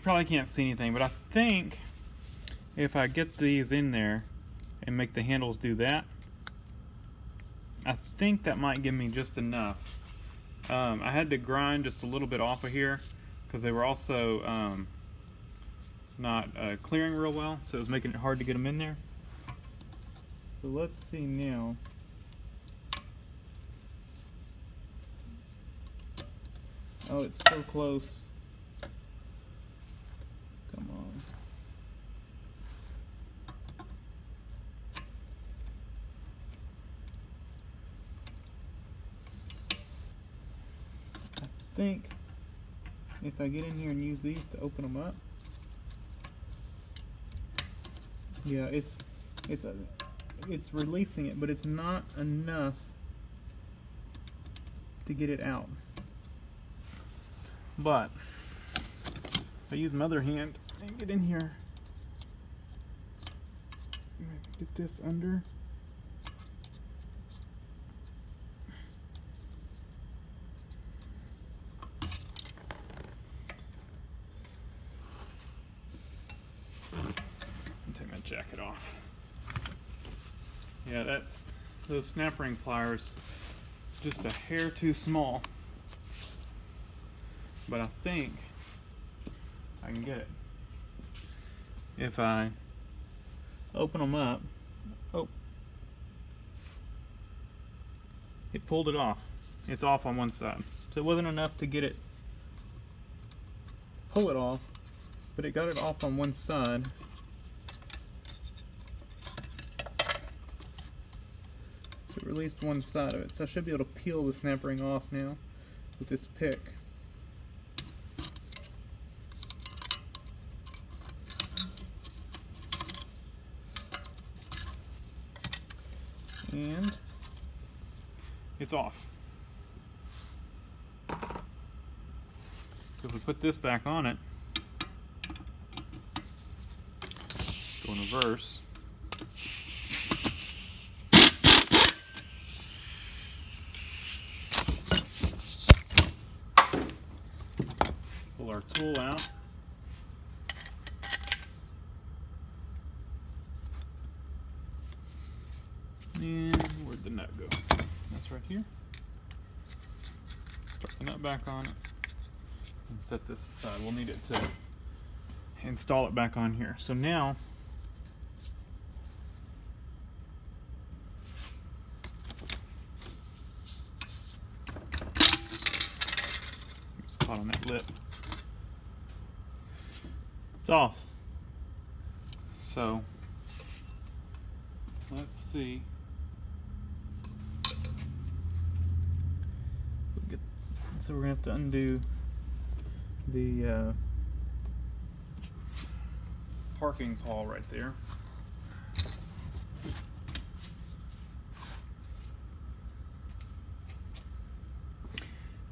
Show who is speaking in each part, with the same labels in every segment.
Speaker 1: you probably can't see anything, but I think if I get these in there and make the handles do that, I think that might give me just enough. I had to grind just a little bit off of here because they were also not clearing real well, so it was making it hard to get them in there. So let's see now. Oh, it's so close. Come on. I think if I get in here and use these to open them up, yeah, it's releasing it, but it's not enough to get it out. But if I use my other hand and get in here, get this under. Take my jacket off. Yeah, those snap ring pliers, just a hair too small. But I think I can get it. If I open them up, oh, it pulled it off. It's off on one side. So it wasn't enough to get it, pull it off, but it got it off on one side. So it released one side of it. So I should be able to peel the snap ring off now with this pick. And it's off. So if we put this back on it, go in reverse. Pull our tool out. And where'd the nut go? That's right here. Start the nut back on it and set this aside. We'll need it to install it back on here. So now, it's caught on that lip. It's off. So let's see. So we're going to have to undo the parking pawl right there.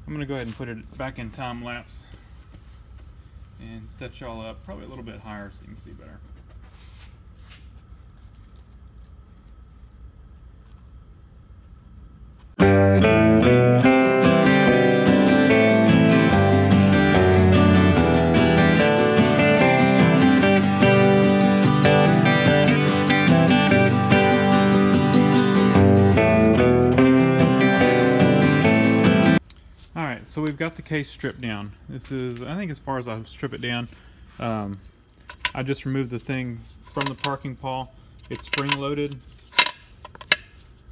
Speaker 1: I'm going to go ahead and put it back in time lapse and set y'all up probably a little bit higher so you can see better. So we've got the case stripped down. This is, I think, as far as I strip it down. I just removed the thing from the parking pawl. It's spring loaded,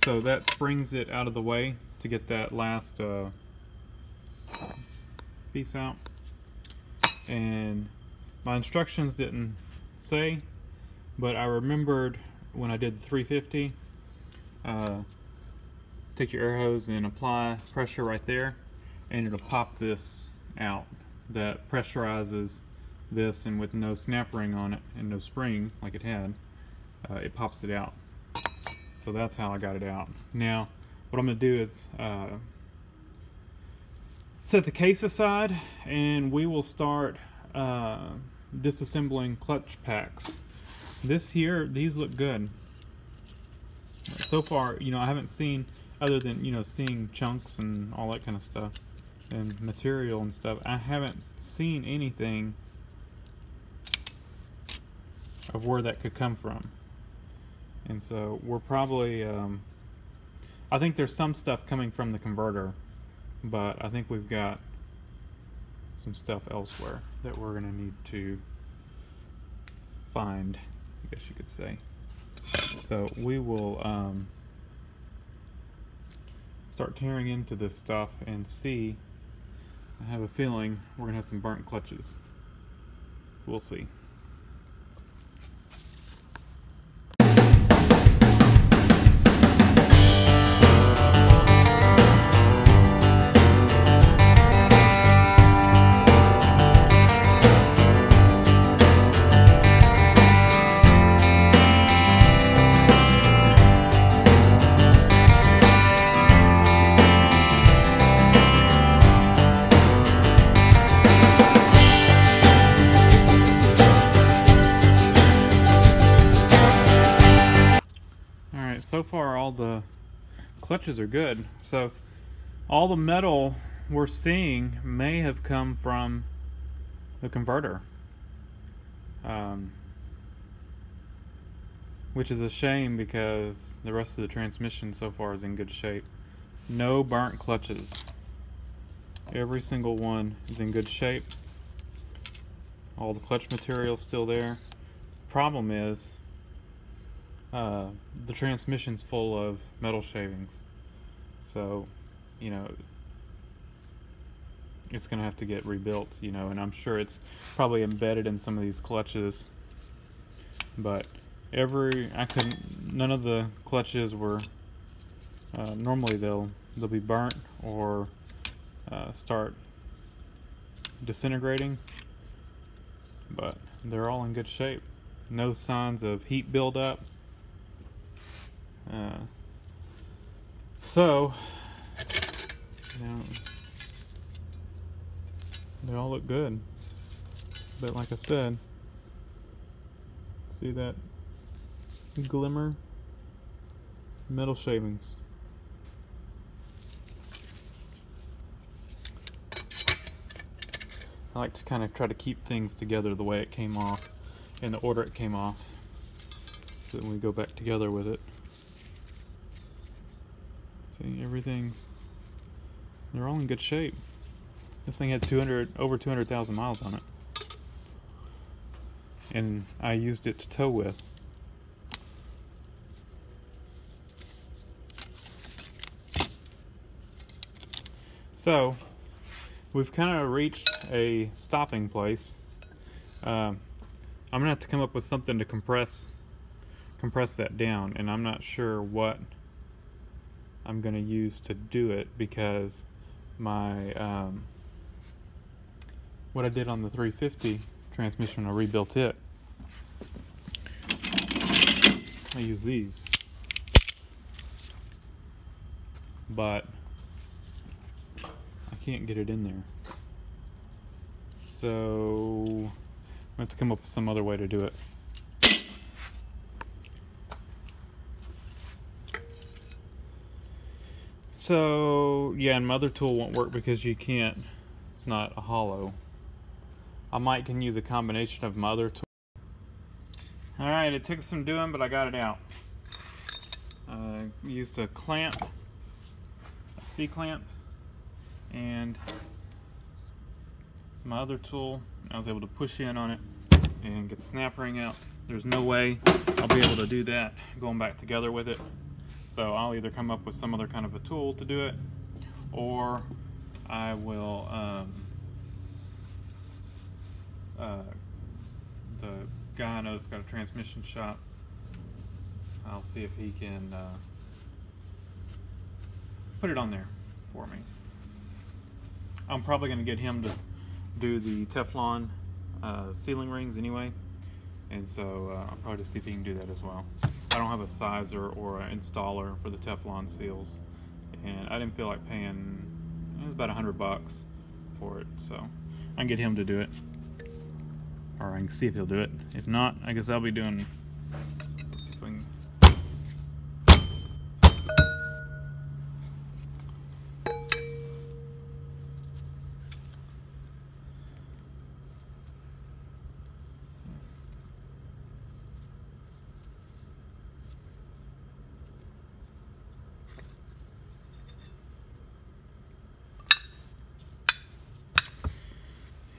Speaker 1: so that springs it out of the way to get that last piece out. And my instructions didn't say, but I remembered when I did the 350, take your air hose and apply pressure right there, and it'll pop this out. That pressurizes this, and with no snap ring on it and no spring like it had, it pops it out. So that's how I got it out. Now what I'm going to do is set the case aside, and we will start disassembling clutch packs. These look good. So far, you know, I haven't seen, other than, you know, seeing chunks and all that kind of stuff and material and stuff, I haven't seen anything of where that could come from. And so we're probably, I think there's some stuff coming from the converter, but I think we've got some stuff elsewhere that we're going to need to find, I guess you could say. So we will start tearing into this stuff and see. I have a feeling we're going to have some burnt clutches. We'll see. So far all the clutches are good. So all the metal we're seeing may have come from the converter, which is a shame because the rest of the transmission so far is in good shape. No burnt clutches. Every single one is in good shape. All the clutch material still there. Problem is the transmission's full of metal shavings, so you know it's gonna have to get rebuilt, you know, and I'm sure it's probably embedded in some of these clutches, but none of the clutches were normally they'll be burnt or start disintegrating, but they're all in good shape. No signs of heat buildup. So, you know, they all look good, but like I said, see that glimmer? Metal shavings. I like to kind of try to keep things together the way it came off, in the order it came off, so that we go back together with it. See, they're all in good shape. This thing had over 200,000 miles on it, and I used it to tow with. So we've kind of reached a stopping place. I'm gonna have to come up with something to compress that down, and I'm not sure what I'm gonna use to do it, because my what I did on the 350 transmission, I rebuilt it. I use these, but I can't get it in there, so I have to come up with some other way to do it. So yeah, and my other tool won't work because you can't, it's not a hollow. I might can use a combination of my other tool. Alright, it took some doing, but I got it out. I used a clamp, a C-clamp, and my other tool. I was able to push in on it and get the snap ring out. There's no way I'll be able to do that going back together with it. So I'll either come up with some other kind of a tool to do it, or I will, the guy I know that's got a transmission shop, I'll see if he can put it on there for me. I'm probably going to get him to do the Teflon sealing rings anyway, and so I'll probably just see if he can do that as well. I don't have a sizer or an installer for the Teflon seals, and I didn't feel like paying, it was about $100 for it, so I can get him to do it, or I can see if he'll do it. If not, I guess I'll be doing, let's see if I can.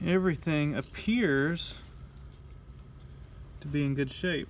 Speaker 1: everything appears to be in good shape.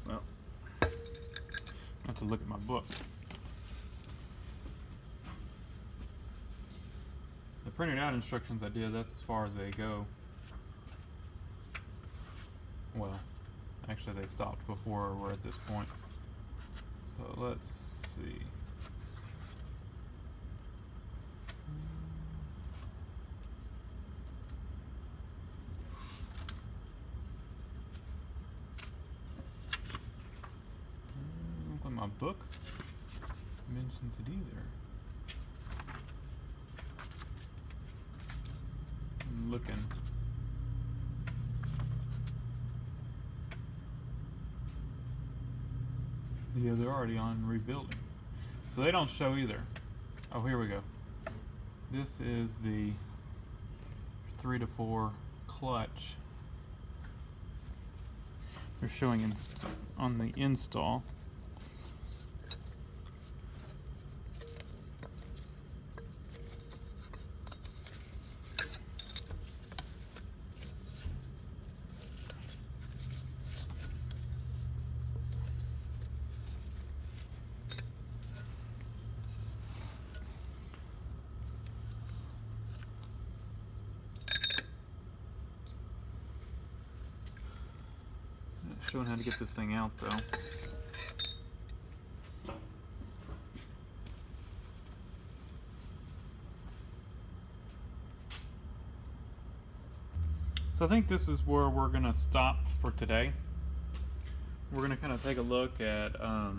Speaker 1: Well, I have to look at my book. The printed out instructions I did, that's as far as they go. Well, actually they stopped before we're at this point. So let's see. I don't think my book mentions it either. I'm looking. Yeah, they're already on rebuilding. So they don't show either. Oh, here we go. This is the 3 to 4 clutch. They're showing on the install. Showing how to get this thing out though. So I think this is where we're gonna stop for today. We're gonna kind of take a look at our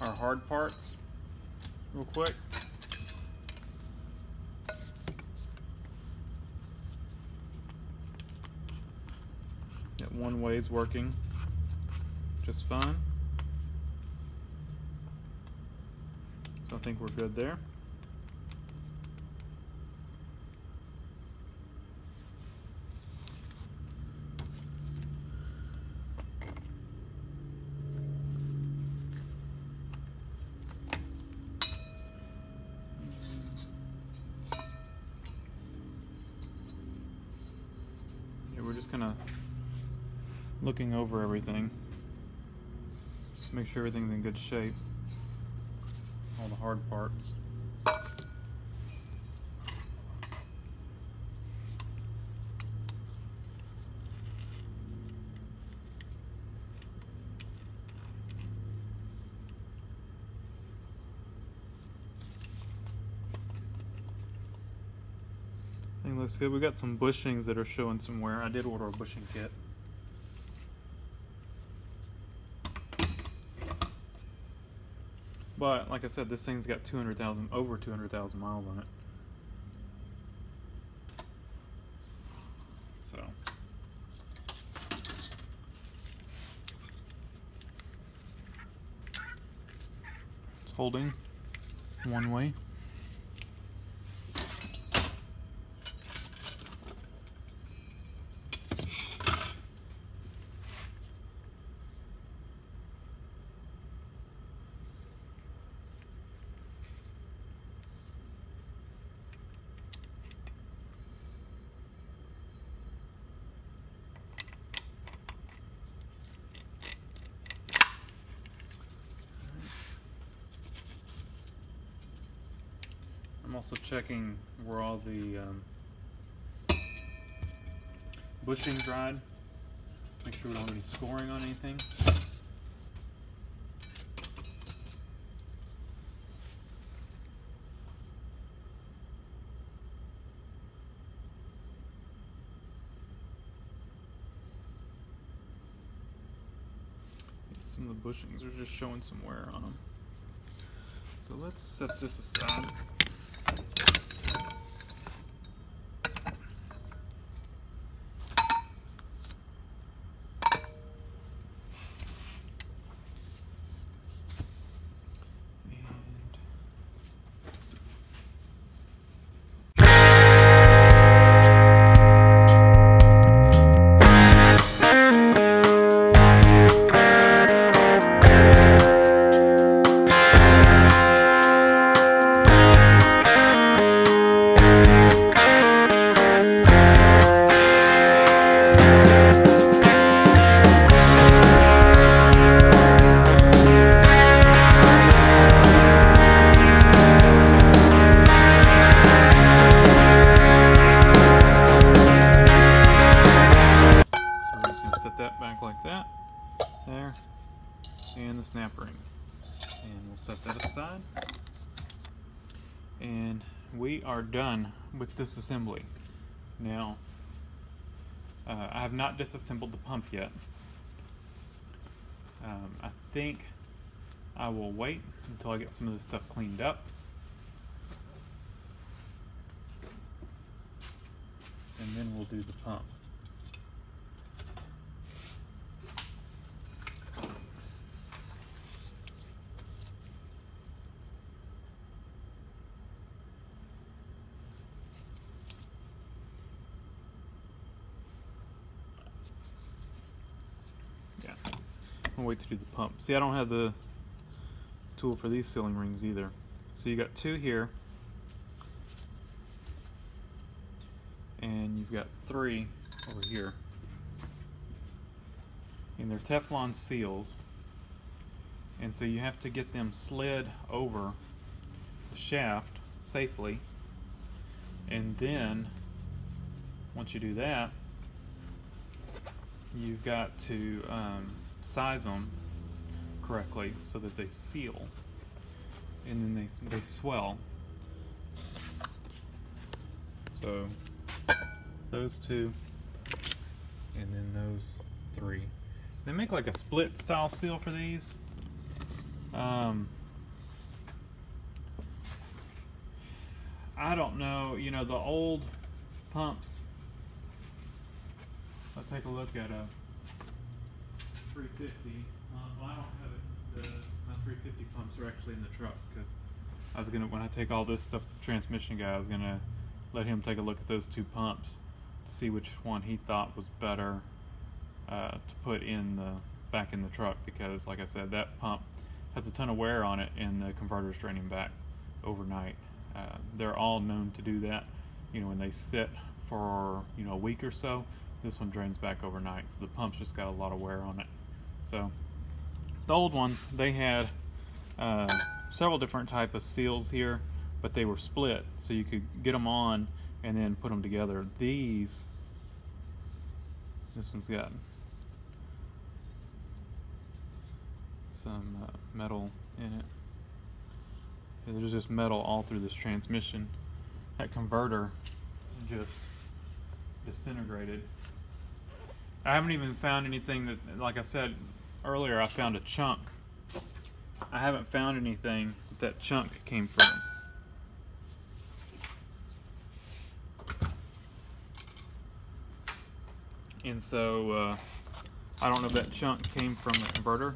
Speaker 1: hard parts real quick. That one way is working just fine. So I think we're good there. Yeah, we're just kind of looking over everything, make sure everything's in good shape, all the hard parts. I think it looks good. We got some bushings that are showing some wear. I did order a bushing kit. But like I said, this thing's got over 200,000 miles on it. So it's holding one way. I'm also checking where all the bushing dried. Make sure we don't have any scoring on anything. Some of the bushings are just showing some wear on them. So let's set this aside. Like that, there, and the snap ring, and we'll set that aside, and we are done with disassembly. Now, I have not disassembled the pump yet. I think I will wait until I get some of this stuff cleaned up, and then we'll do the pump. I'll wait to do the pump. See, I don't have the tool for these sealing rings either. So you got two here, and you've got three over here. And they're Teflon seals, and so you have to get them slid over the shaft safely, and then once you do that, you've got to size them correctly so that they seal, and then they swell. So those two, and then those three. They make like a split style seal for these. I don't know, you know, the old pumps. I'll take a look at a 350. Well, I don't have it. My 350 pumps are actually in the truck, because I was gonna, when I take all this stuff to the transmission guy, I was gonna let him take a look at those two pumps to see which one he thought was better to put in back in the truck, because like I said, that pump has a ton of wear on it, and the converter's draining back overnight. They're all known to do that. You know, when they sit for, you know, a week or so, this one drains back overnight. So the pump's just got a lot of wear on it. So the old ones, they had several different type of seals here, but they were split, so you could get them on and then put them together. This one's got some metal in it. There's just metal all through this transmission. That converter just disintegrated. I haven't even found anything that, like I said earlier, I found a chunk. I haven't found anything that chunk came from. And so I don't know if that chunk came from the converter.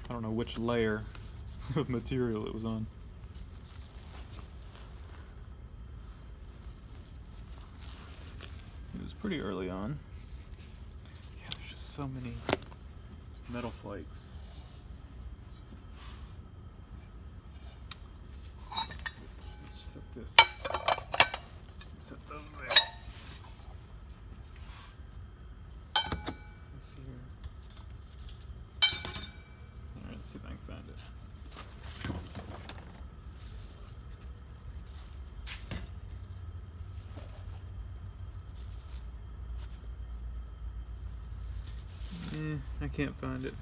Speaker 1: I don't know which layer of material it was on. It was pretty early on. Yeah, there's just so many metal flakes. Let's set this. Set those there. This here. Let's see if I can find it. I can't find it.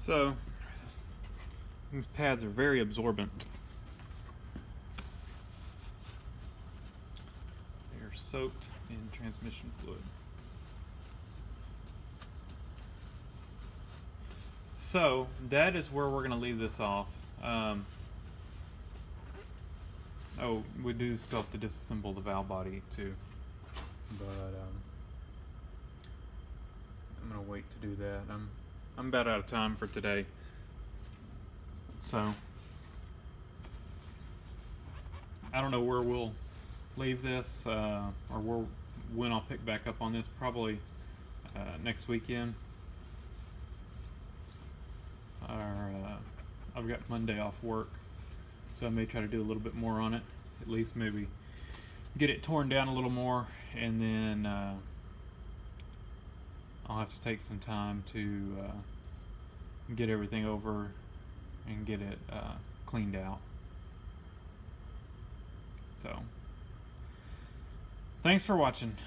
Speaker 1: So, these pads are very absorbent. soaked in transmission fluid. So that is where we're going to leave this off. Oh, we do still have to disassemble the valve body too, but I'm going to wait to do that. I'm about out of time for today, so I don't know where we'll leave this, or when I'll pick back up on this. Probably next weekend. I've got Monday off work, so I may try to do a little bit more on it. At least maybe get it torn down a little more, and then I'll have to take some time to get everything over and get it cleaned out. So, thanks for watching.